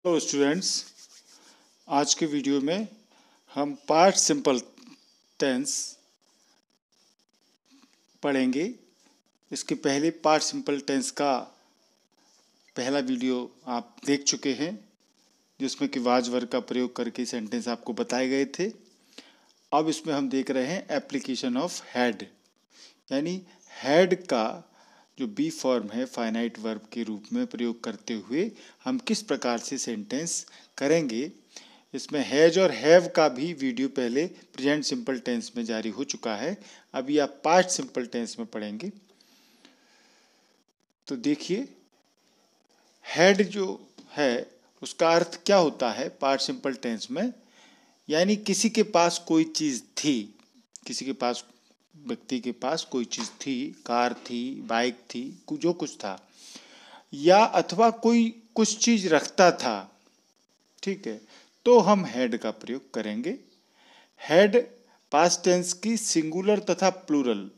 Hello students, आज के video में हम पास्ट सिंपल टेंस पढ़ेंगे। इसके पहले पास्ट सिंपल टेंस का पहला वीडियो आप देख चुके हैं, जिसमें कि वाज वर्ग का प्रयोग करके सेंटेंस आपको बताए गए थे। अब इसमें हम देख रहे हैं एप्लीकेशन ऑफ हैड, यानी हैड का जो बी फॉर्म है फाइनाइट वर्ब के रूप में प्रयोग करते हुए हम किस प्रकार से सेंटेंस करेंगे। इसमें हैज और हैव का भी वीडियो पहले प्रेजेंट सिंपल टेंस में जारी हो चुका है। अभी आप पास्ट सिंपल टेंस में पढ़ेंगे। तो देखिए, हैड जो है उसका अर्थ क्या होता है पास्ट सिंपल टेंस में, यानी किसी के पास कोई चीज़ थी, किसी के पास व्यक्ति के पास कोई चीज़ थी, कार थी, बाइक थी, जो कुछ था, या अथवा कोई कुछ चीज़ रखता था, ठीक है, तो हम हैड का प्रयोग करेंगे। हैड पास्ट टेंस की सिंगुलर तथा प्लूरल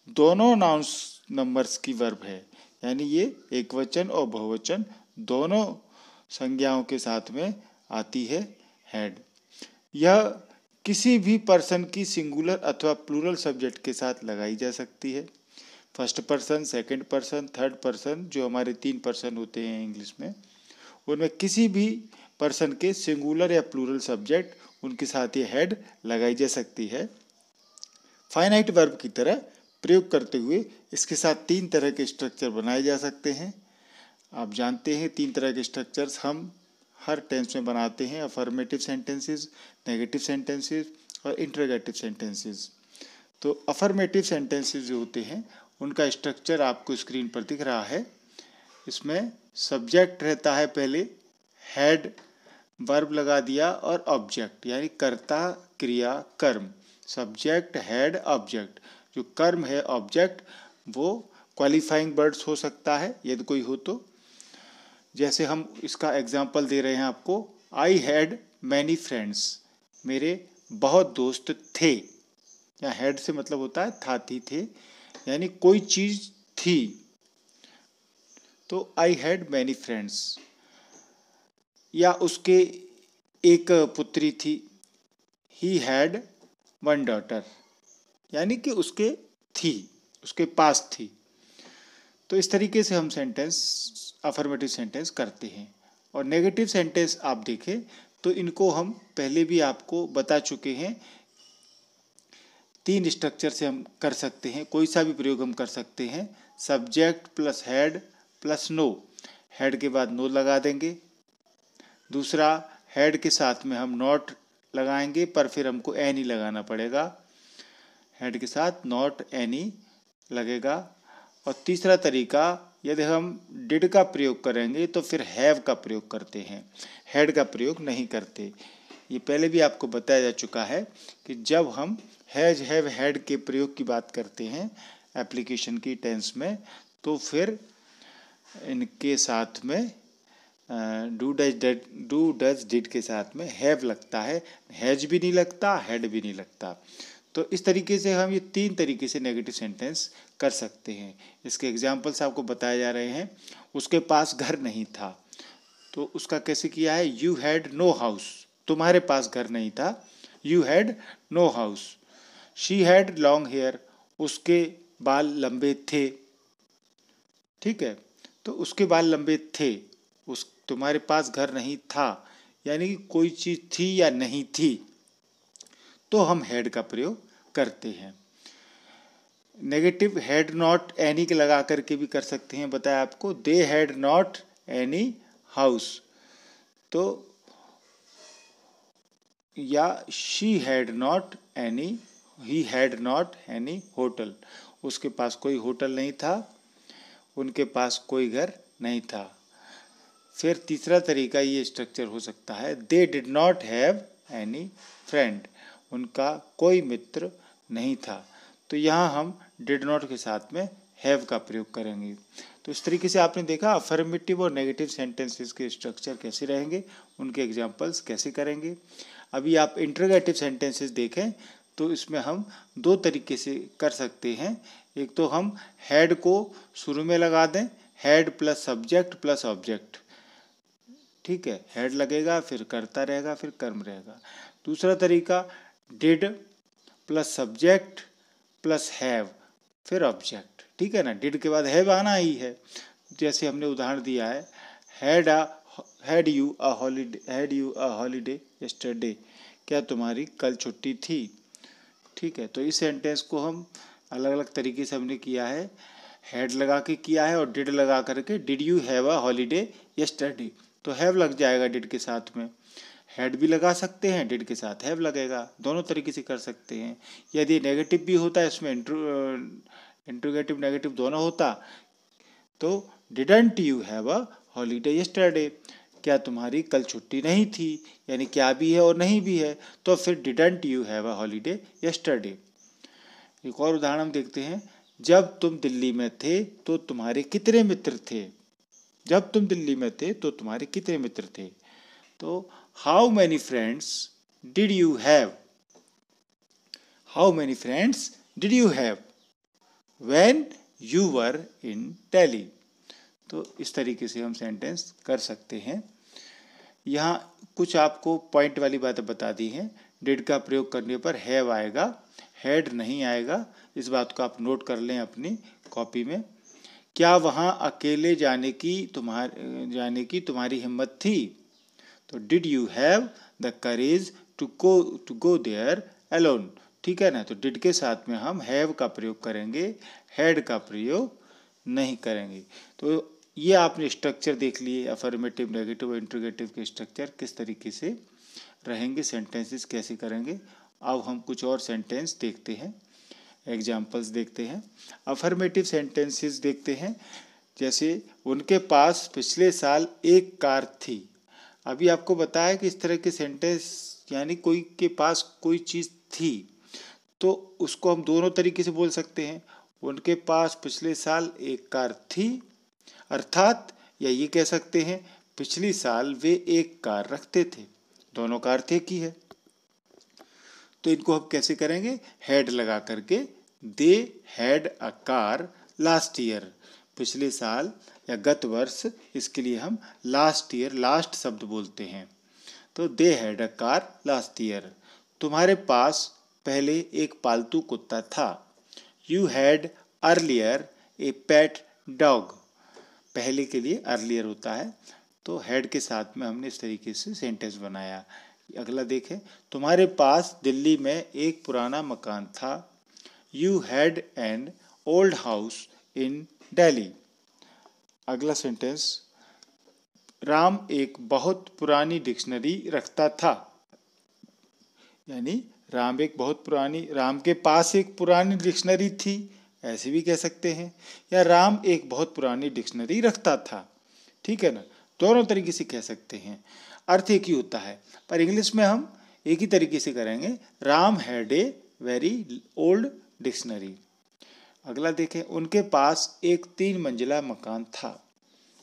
दोनों नाउन्स नंबर्स की वर्ब है, यानी ये एकवचन और बहुवचन दोनों संज्ञाओं के साथ में आती है हैड। यह किसी भी पर्सन की सिंगुलर अथवा प्लूरल सब्जेक्ट के साथ लगाई जा सकती है। First person, second person, third person, जो हमारे 3 पर्सन होते हैं इंग्लिश में, उनमें किसी भी पर्सन के सिंगुलर या प्लूरल सब्जेक्ट उनके साथ ये हैड लगाई जा सकती है। फाइनाइट वर्ब की तरह प्रयोग करते हुए इसके साथ 3 तरह के स्ट्रक्चर बनाए जा सकते हैं। आप जानते हैं 3 तरह के स्ट्रक्चर्स हम हर टेंस में बनाते हैं: अफर्मेटिव सेंटेंसेस, नेगेटिव सेंटेंसेस और इंटरोगेटिव सेंटेंसेस। तो अफर्मेटिव सेंटेंसेस जो होते हैं उनका स्ट्रक्चर आपको स्क्रीन पर दिख रहा है। इसमें सब्जेक्ट रहता है पहले, हैड, वर्ब लगा दिया और ऑब्जेक्ट, यानी कर्ता, क्रिया, कर्म। Subject, had, object. जो कर्म है ऑब्जेक्ट, वो क्वालिफाइंग वर्ड्स हो सकता है यदि कोई हो तो। जैसे हम इसका एग्जाम्पल दे रहे हैं आपको, आई हैड मैनी फ्रेंड्स, मेरे बहुत दोस्त थे। या हैड से मतलब होता है था, थी, थे, यानी कोई चीज थी। तो आई हैड मैनी फ्रेंड्स। या उसके एक पुत्री थी, ही हैड वन डॉटर, यानी कि उसके थी, उसके पास थी। तो इस तरीके से हम सेंटेंस, अफर्मेटिव सेंटेंस करते हैं। और नेगेटिव सेंटेंस आप देखें तो इनको हम पहले भी आपको बता चुके हैं। 3 स्ट्रक्चर से हम कर सकते हैं, कोई सा भी प्रयोग हम कर सकते हैं। Subject plus had plus no, had के बाद नो लगा देंगे। दूसरा, हैड के साथ में हम नॉट लगाएंगे, पर फिर हमको एनी लगाना पड़ेगा। हैड के साथ नॉट, एनी लगेगा। और तीसरा तरीका, यदि हम डिड का प्रयोग करेंगे तो फिर हैव का प्रयोग करते हैं, हैड का प्रयोग नहीं करते। ये पहले भी आपको बताया जा चुका है कि जब हम हैज, हैव, हैड के प्रयोग की बात करते हैं एप्लीकेशन की टेंस में, तो फिर इनके साथ में डू डज डिड के साथ में हैव लगता है, हैज भी नहीं लगता, हैड भी नहीं लगता। तो इस तरीके से हम ये 3 तरीके से नेगेटिव सेंटेंस कर सकते हैं। इसके एग्जाम्पल्स आपको बताए जा रहे हैं। उसके पास घर नहीं था, तो उसका कैसे किया है, यू हैड नो हाउस, तुम्हारे पास घर नहीं था, you had no house. She had long hair, उसके बाल लंबे थे, ठीक है, तो उसके बाल लंबे थे। उस तुम्हारे पास घर नहीं था, यानी कि कोई चीज़ थी या नहीं थी, तो हम हैड का प्रयोग करते हैं। नेगेटिव हैड नॉट एनी के लगा करके भी कर सकते हैं, बताया आपको। They had not any house, तो या she had not any, he had not any hotel, उसके पास कोई होटल नहीं था, उनके पास कोई घर नहीं था। फिर तीसरा तरीका ये स्ट्रक्चर हो सकता है, they did not have any friend, उनका कोई मित्र नहीं था। तो यहाँ हम डिड नॉट के साथ में हैव का प्रयोग करेंगे। तो इस तरीके से आपने देखा अफर्मेटिव और नेगेटिव सेंटेंसेस के स्ट्रक्चर कैसे रहेंगे, उनके एग्जांपल्स कैसे करेंगे। अभी आप इंटरोगेटिव सेंटेंसेस देखें तो इसमें हम 2 तरीके से कर सकते हैं। एक तो हम हैड को शुरू में लगा दें, had plus subject plus object, ठीक है, हैड लगेगा, फिर करता रहेगा, फिर कर्म रहेगा। दूसरा तरीका did plus subject plus have फिर ऑब्जेक्ट, ठीक है ना। डिड के बाद हैव आना ही है। जैसे हमने उदाहरण दिया है, had you a holiday yesterday, क्या तुम्हारी कल छुट्टी थी। ठीक है, तो इस सेंटेंस को हम अलग अलग तरीके से हमने किया है। हैड लगा के किया है और डिड लगा करके, did you have a holiday yesterday, तो हैव लग जाएगा डिड के साथ में। हैड भी लगा सकते हैं, डिड के साथ हैव लगेगा, दोनों तरीके से कर सकते हैं। यदि नेगेटिव भी होता है, इसमें इंट्रोगेटिव नेगेटिव दोनों होता, तो didn't you have a holiday yesterday, क्या तुम्हारी कल छुट्टी नहीं थी, यानी क्या भी है और नहीं भी है, तो फिर didn't you have a holiday yesterday. एक और उदाहरण हम देखते हैं, जब तुम दिल्ली में थे तो तुम्हारे कितने मित्र थे। जब तुम दिल्ली में थे तो तुम्हारे कितने मित्र थे, तो how many friends did you have, how many friends did you have when you were in Delhi. तो इस तरीके से हम सेंटेंस कर सकते हैं। यहाँ कुछ आपको पॉइंट वाली बातें बता दी हैं। डिड का प्रयोग करने पर हैव आएगा, हैड नहीं आएगा, इस बात को आप नोट कर लें अपनी कॉपी में। क्या वहाँ अकेले जाने की तुम्हारी हिम्मत थी, तो did you have the courage to go there alone, ठीक है ना। तो डिड के साथ में हम हैव का प्रयोग करेंगे, हैड का प्रयोग नहीं करेंगे। तो ये आपने स्ट्रक्चर देख लिए, अफर्मेटिव, नेगेटिव, इंट्रोगेटिव के स्ट्रक्चर किस तरीके से रहेंगे, सेंटेंसेस कैसे करेंगे। अब हम कुछ और सेंटेंस देखते हैं, एग्जाम्पल्स देखते हैं। अफर्मेटिव सेंटेंसेस देखते हैं, जैसे उनके पास पिछले साल एक कार थी। अभी आपको बताया कि इस तरह के सेंटेंस, यानी कोई के पास कोई चीज़ थी, तो उसको हम दोनों तरीके से बोल सकते हैं। उनके पास पिछले साल एक कार थी, अर्थात या ये कह सकते हैं पिछली साल वे एक कार रखते थे, दोनों का अर्थ एक ही है। तो इनको हम कैसे करेंगे, हैड लगा करके, they had a car last year, पिछले साल या गत वर्ष, इसके लिए हम लास्ट ईयर, लास्ट शब्द बोलते हैं। तो they had a car last year. तुम्हारे पास पहले एक पालतू कुत्ता था, you had earlier A pet dog, पहले के लिए अर्लियर होता है, तो हैड के साथ में हमने इस तरीके से सेंटेंस बनाया। अगला देखें, तुम्हारे पास दिल्ली में एक पुराना मकान था, you had an old house in Delhi. अगला सेंटेंस, राम एक बहुत पुरानी डिक्शनरी रखता था, यानी राम के पास एक पुरानी डिक्शनरी थी, ऐसे भी कह सकते हैं, या राम एक बहुत पुरानी डिक्शनरी रखता था, ठीक है ना। दोनों तरीके से कह सकते हैं, अर्थ एक ही होता है, पर इंग्लिश में हम एक ही तरीके से करेंगे, Ram had a very old dictionary. अगला देखें, उनके पास एक 3 मंजिला मकान था,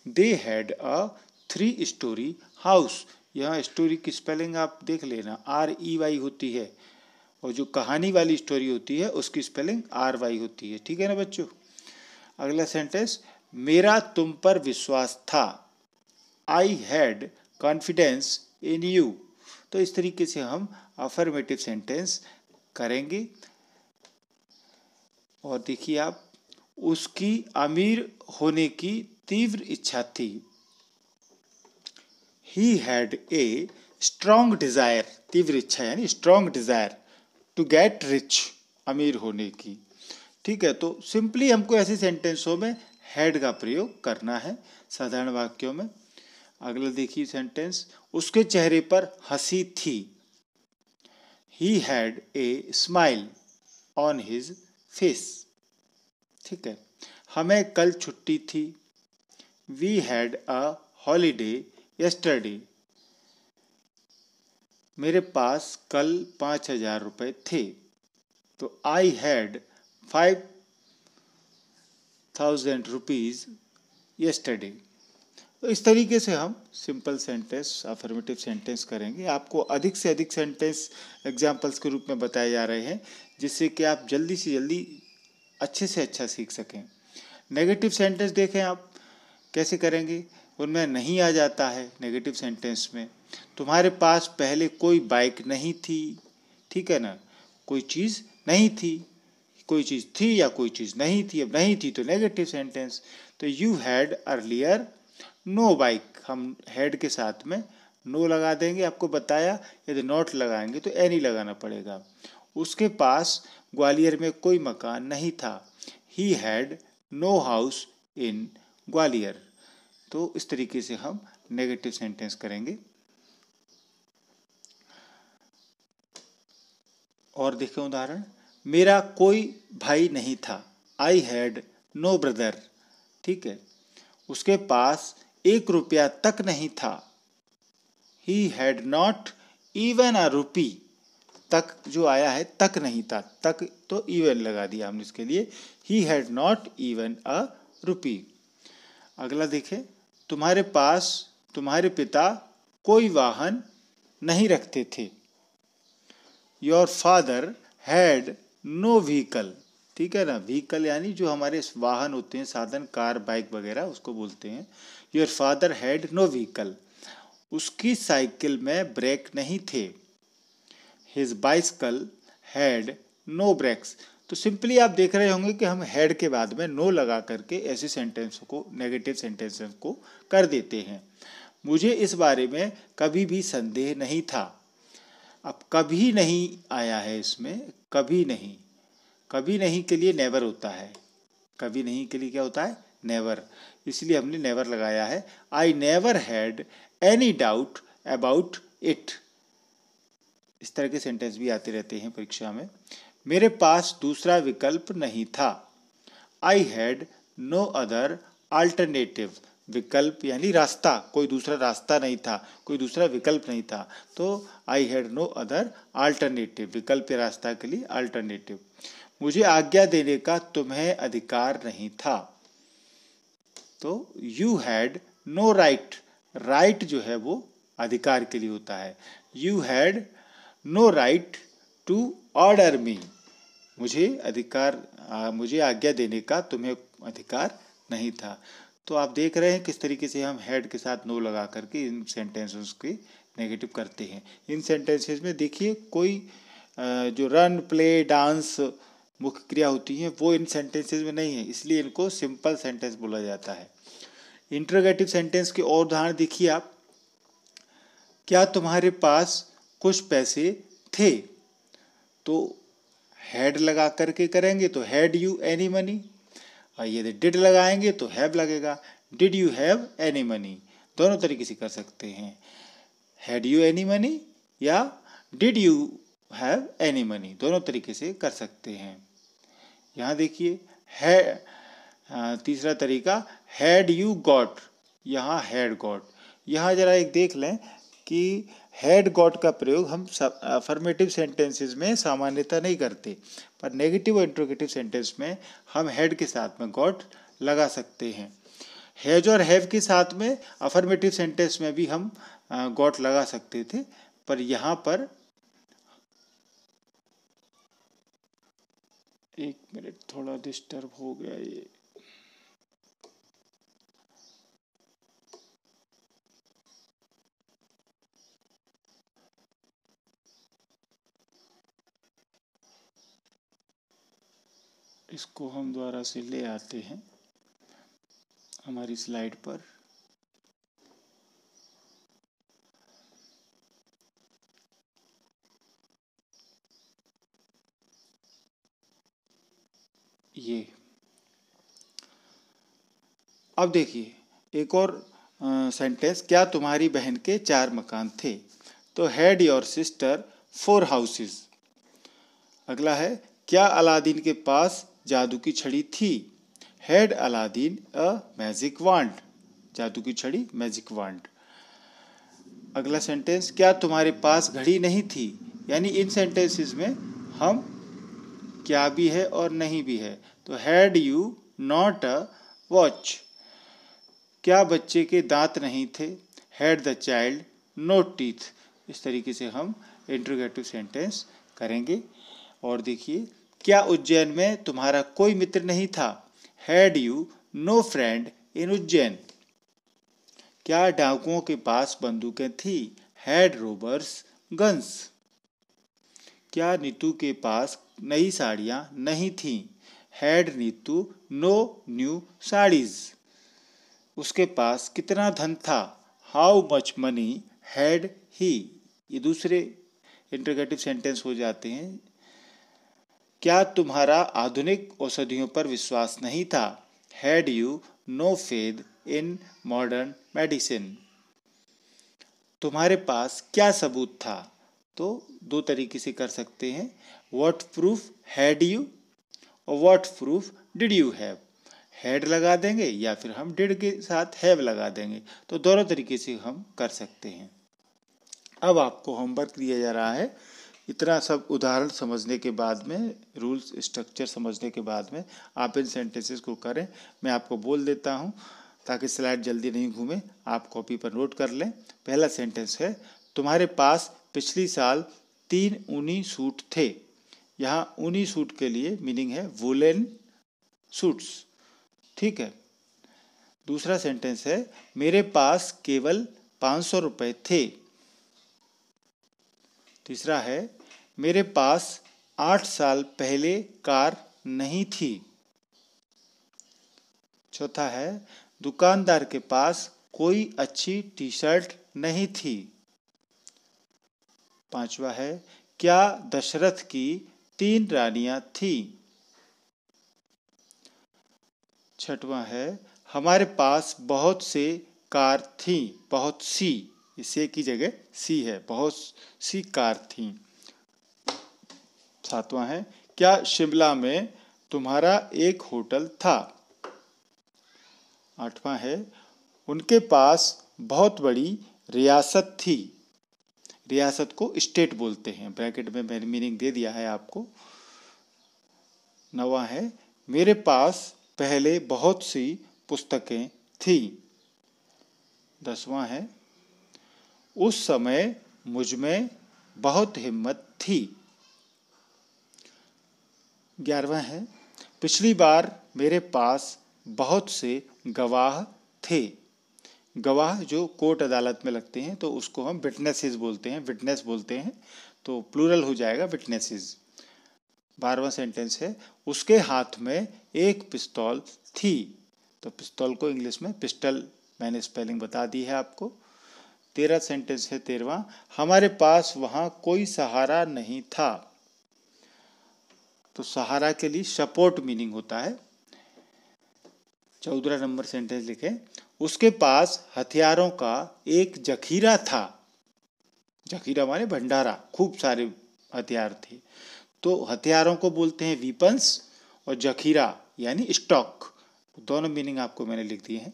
they had a 3 story house. यहाँ स्टोरी की स्पेलिंग आप देख लेना, REY होती है, और जो कहानी वाली स्टोरी होती है उसकी स्पेलिंग RY होती है, ठीक है ना बच्चों। अगला सेंटेंस, मेरा तुम पर विश्वास था, I had confidence in you. तो इस तरीके से हम अफर्मेटिव सेंटेंस करेंगे। और देखिए आप, उसकी अमीर होने की तीव्र इच्छा थी, he had a strong desire, तीव्र इच्छा यानी strong desire to get rich, अमीर होने की, ठीक है। तो सिंपली हमको ऐसे सेंटेंसों में हैड का प्रयोग करना है, साधारण वाक्यों में। अगला देखिए सेंटेंस, उसके चेहरे पर हंसी थी, he had a smile on his face, ठीक है। हमें कल छुट्टी थी, we had a holiday yesterday. मेरे पास कल 5,000 रुपये थे, तो आई हैड 5,000 रुपीज़ यस्टरडे। तो इस तरीके से हम सिंपल सेंटेंस, अफर्मेटिव सेंटेंस करेंगे। आपको अधिक से अधिक सेंटेंस एग्जाम्पल्स के रूप में बताए जा रहे हैं, जिससे कि आप जल्दी से जल्दी अच्छे से अच्छा सीख सकें। नेगेटिव सेंटेंस देखें आप कैसे करेंगे, उनमें नहीं आ जाता है नेगेटिव सेंटेंस में। तुम्हारे पास पहले कोई बाइक नहीं थी, ठीक है ना, कोई चीज़ नहीं थी, कोई चीज़ थी या कोई चीज़ नहीं थी, अब नहीं थी तो नेगेटिव सेंटेंस। तो you had earlier no bike, हम हैड के साथ में नो लगा देंगे, आपको बताया। यदि नॉट लगाएंगे तो एनी लगाना पड़ेगा। उसके पास ग्वालियर में कोई मकान नहीं था, he had no house in Gwalior. तो इस तरीके से हम नेगेटिव सेंटेंस करेंगे। और देखें उदाहरण, मेरा कोई भाई नहीं था, आई हैड नो ब्रदर, ठीक है। उसके पास 1 रुपया तक नहीं था, he had not even a rupee. तक जो आया है तक नहीं था, तक तो इवन लगा दिया हमने इसके लिए, he had not even a rupee. अगला देखें, तुम्हारे पास तुम्हारे पिता कोई वाहन नहीं रखते थे, your father had no vehicle, ठीक है ना। व्हीकल यानी जो हमारे वाहन होते हैं, साधन, कार, बाइक वगैरह, उसको बोलते हैं। Your father had no vehicle, उसकी साइकिल में ब्रेक नहीं थे, his bicycle had no brakes. तो सिंपली आप देख रहे होंगे कि हम हैड के बाद में नो लगा करके ऐसे सेंटेंस को, नेगेटिव सेंटेंसेस को कर देते हैं। मुझे इस बारे में कभी भी संदेह नहीं था। अब कभी नहीं आया है इसमें, कभी नहीं, कभी नहीं के लिए नेवर होता है, कभी नहीं के लिए क्या होता है, नेवर, इसलिए हमने नेवर लगाया है। I never had any doubt about it. इस तरह के सेंटेंस भी आते रहते हैं परीक्षा में। मेरे पास दूसरा विकल्प नहीं था, I had no other alternative. विकल्प यानी रास्ता, कोई दूसरा रास्ता नहीं था, कोई दूसरा विकल्प नहीं था। तो I had no other alternative, विकल्प या रास्ता के लिए अल्टरनेटिव। मुझे आज्ञा देने का तुम्हें अधिकार नहीं था, तो you had no right. Right जो है वो अधिकार के लिए होता है। You had no right to order me, मुझे आज्ञा देने का तुम्हें अधिकार नहीं था। तो आप देख रहे हैं किस तरीके से हम हैड के साथ नो लगा करके इन सेंटेंसेस के नेगेटिव करते हैं। इन सेंटेंसेस में देखिए कोई जो रन, प्ले, डांस मुख्य क्रिया होती हैं वो इन सेंटेंसेस में नहीं है, इसलिए इनको सिंपल सेंटेंस बोला जाता है। इंटरोगेटिव सेंटेंस के और उदाहरण देखिए आप। क्या तुम्हारे पास कुछ पैसे थे, तो हैड लगा करके करेंगे तो हैड यू एनी मनी, और यदि डिड लगाएंगे तो हैव लगेगा, did you have any money. दोनों तरीके से कर सकते हैं, हैड यू एनी मनी या did you have any money, दोनों तरीके से कर सकते हैं। यहाँ देखिए है तीसरा तरीका, हैड यू गॉट, यहाँ हैड गॉट। यहाँ जरा एक देख लें कि हैड गॉट का प्रयोग हम अफर्मेटिव सेंटेंसेस में सामान्यतः नहीं करते, पर नेगेटिव और इंट्रोगेटिव सेंटेंस में हम हैड के साथ में गॉट लगा सकते हैं। हैज और हैव के साथ में अफर्मेटिव सेंटेंस में भी हम गॉट लगा सकते थे, पर यहाँ पर एक मिनट, थोड़ा डिस्टर्ब हो गया ये। इसको हम दोबारा से ले आते हैं हमारी स्लाइड पर। ये अब देखिए एक और सेंटेंस, क्या तुम्हारी बहन के 4 मकान थे, तो हैड योर सिस्टर 4 हाउसेस। अगला है, क्या अलादीन के पास जादू की छड़ी थी, हैड अलादीन अ मैजिक वांड, जादू की छड़ी, मैजिक वांड। अगला सेंटेंस, क्या तुम्हारे पास घड़ी नहीं थी, यानी इन सेंटेंसेस में हम क्या भी है और नहीं भी है, तो had you not a watch. क्या बच्चे के दांत नहीं थे, had the child no teeth. इस तरीके से हम इंट्रोगेटिव सेंटेंस करेंगे। और देखिए, क्या उज्जैन में तुम्हारा कोई मित्र नहीं था, had you no friend in Ujjain. क्या डाकुओं के पास बंदूकें थी? Had robbers guns? क्या नीतू के पास नई साड़ियां नहीं थीं? Had Neetu no new saris? उसके पास कितना धन था? How much money had he? ये दूसरे इंटरोगेटिव सेंटेंस हो जाते हैं। क्या तुम्हारा आधुनिक औषधियों पर विश्वास नहीं था? Had you no faith in modern medicine? तुम्हारे पास क्या सबूत था? तो दो तरीके से कर सकते हैं, व्हाट प्रूफ हैड यू और what proof did you have. Had लगा देंगे या फिर हम डिड के साथ हैव लगा देंगे, तो दोनों तरीके से हम कर सकते हैं। अब आपको होमवर्क दिया जा रहा है। इतना सब उदाहरण समझने के बाद में, रूल्स स्ट्रक्चर समझने के बाद में आप इन सेंटेंसेस को करें। मैं आपको बोल देता हूँ ताकि स्लाइड जल्दी नहीं घूमे, आप कॉपी पर नोट कर लें। पहला सेंटेंस है, तुम्हारे पास पिछली साल 3 ऊनी सूट थे। यहाँ ऊनी सूट के लिए मीनिंग है वुलन सूट्स, ठीक है। दूसरा सेंटेंस है, मेरे पास केवल 500 रुपये थे। तीसरा है, मेरे पास 8 साल पहले कार नहीं थी। चौथा है, दुकानदार के पास कोई अच्छी टी शर्ट नहीं थी। पांचवा है, क्या दशरथ की 3 रानियां थी। छठवां है, हमारे पास बहुत से कार थी। बहुत सी, इसे की जगह सी है, बहुत सी कार थी। सातवां है, क्या शिमला में तुम्हारा एक होटल था। आठवां है, उनके पास बहुत बड़ी रियासत थी। रियासत को स्टेट बोलते हैं, ब्रैकेट में मैंने मीनिंग दे दिया है आपको। नौवां है, मेरे पास पहले बहुत सी पुस्तकें थी। 10वां है, उस समय मुझमें बहुत हिम्मत थी। 11वां है, पिछली बार मेरे पास बहुत से गवाह थे। गवाह जो कोर्ट अदालत में लगते हैं तो उसको हम विटनेसेस बोलते हैं, विटनेस बोलते हैं, तो प्लूरल हो जाएगा विटनेसेस। 12वां सेंटेंस है, उसके हाथ में एक पिस्तौल थी। तो पिस्तौल को इंग्लिश में पिस्टल, मैंने स्पेलिंग बता दी है आपको। 13 सेंटेंस है 13वां, हमारे पास वहां कोई सहारा नहीं था। तो सहारा के लिए सपोर्ट मीनिंग होता है। 14 नंबर सेंटेंस लिखें, उसके पास हथियारों का एक जखीरा था। जखीरा माने भंडारा, खूब सारे हथियार थे। तो हथियारों को बोलते हैं वीपन्स और जखीरा यानी स्टॉक, दोनों मीनिंग आपको मैंने लिख दिए हैं।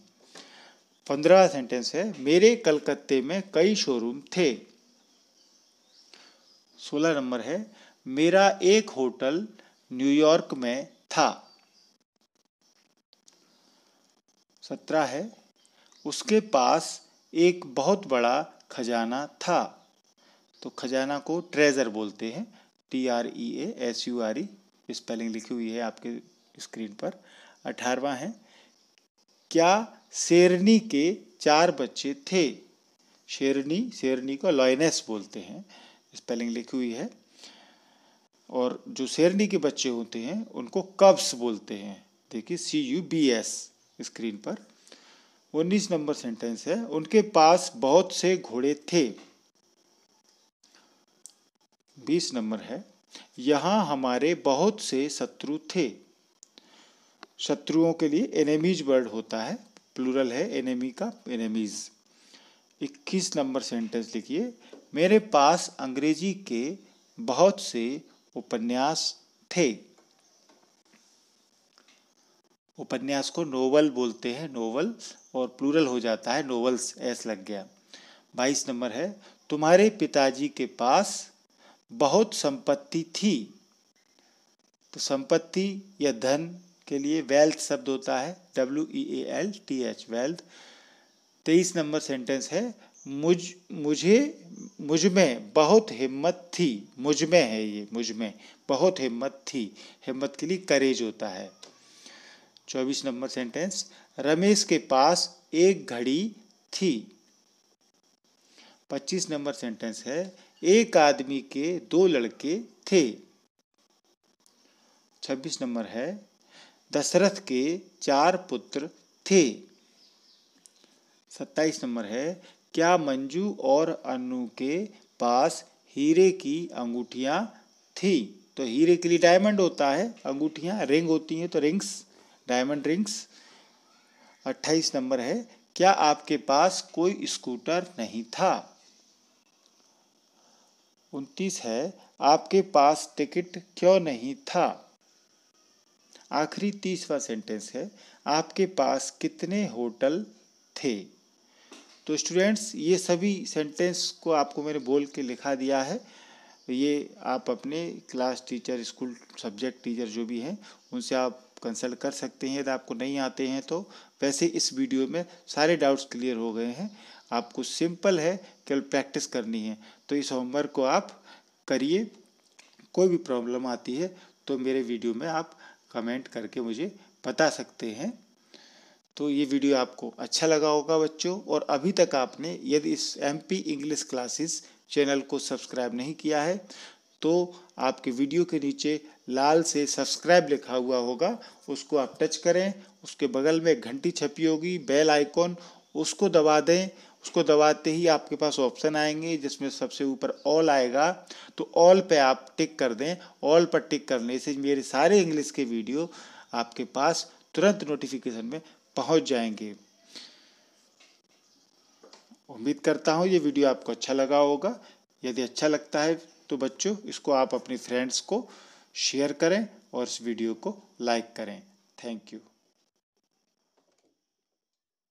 15वां सेंटेंस है, मेरे कलकत्ते में कई शोरूम थे। 16 नंबर है, मेरा एक होटल न्यूयॉर्क में था। 17 है, उसके पास एक बहुत बड़ा खजाना था। तो खजाना को ट्रेजर बोलते हैं, TREASURE, स्पेलिंग लिखी हुई है आपके स्क्रीन पर। 18वां है, क्या शेरनी के 4 बच्चे थे। शेरनी को लॉयनेस बोलते हैं, स्पेलिंग लिखी हुई है। और जो शेरनी के बच्चे होते हैं उनको कब्स बोलते हैं, देखिए CUBS स्क्रीन पर। 19 नंबर सेंटेंस है, उनके पास बहुत से घोड़े थे। 20 नंबर है, यहाँ हमारे बहुत से शत्रु थे। शत्रुओं के लिए एनेमीज वर्ड होता है, प्लूरल है एनेमी का, एनेमीज। 21 नंबर सेंटेंस लिखिए, मेरे पास अंग्रेजी के बहुत से उपन्यास थे। उपन्यास को नोवेल बोलते हैं, नोवेल, और प्लूरल हो जाता है नोवेल्स, एस लग गया। 22 नंबर है, तुम्हारे पिताजी के पास बहुत संपत्ति थी। तो संपत्ति या धन के लिए वेल्थ शब्द होता है, WEALTH, वेल्थ। 23 नंबर सेंटेंस है, मुझ में बहुत हिम्मत थी। मुझ में है ये, मुझ में बहुत हिम्मत थी, हिम्मत के लिए करेज होता है। 24 नंबर सेंटेंस, रमेश के पास एक घड़ी थी। 25 नंबर सेंटेंस है, एक आदमी के 2 लड़के थे। 26 नंबर है, दशरथ के 4 पुत्र थे। 27 नंबर है, क्या मंजू और अनु के पास हीरे की अंगूठियां थी। तो हीरे के लिए डायमंड होता है, अंगूठियां रिंग होती हैं तो रिंग्स, डायमंड रिंग्स। 28 नंबर है, क्या आपके पास कोई स्कूटर नहीं था। 29 है, आपके पास टिकट क्यों नहीं था। आखिरी 30वां सेंटेंस है, आपके पास कितने होटल थे। तो स्टूडेंट्स, ये सभी सेंटेंस को आपको मैंने बोल के लिखा दिया है। ये आप अपने class teacher, school subject teacher जो भी हैं उनसे आप कंसल्ट कर सकते हैं यदि आपको नहीं आते हैं तो। वैसे इस वीडियो में सारे डाउट्स क्लियर हो गए हैं, आपको सिंपल है, केवल प्रैक्टिस करनी है। तो इस होमवर्क को आप करिए। कोई भी प्रॉब्लम आती है तो मेरे वीडियो में आप कमेंट करके मुझे बता सकते हैं। तो ये वीडियो आपको अच्छा लगा होगा बच्चों, और अभी तक आपने यदि इस MP इंग्लिश क्लासेस चैनल को सब्सक्राइब नहीं किया है तो आपके वीडियो के नीचे लाल से सब्सक्राइब लिखा हुआ होगा, उसको आप टच करें। उसके बगल में एक घंटी छपी होगी, बेल आइकॉन, उसको दबा दें। उसको दबाते ही आपके पास ऑप्शन आएंगे जिसमें सबसे ऊपर ऑल आएगा, तो ऑल पे आप टिक कर दें। ऑल पर टिक करने से मेरे सारे इंग्लिश के वीडियो आपके पास तुरंत नोटिफिकेशन में पहुंच जाएंगे। उम्मीद करता हूँ ये वीडियो आपको अच्छा लगा होगा। यदि अच्छा लगता है तो बच्चों इसको आप अपने फ्रेंड्स को शेयर करें और इस वीडियो को लाइक करें। Thank you.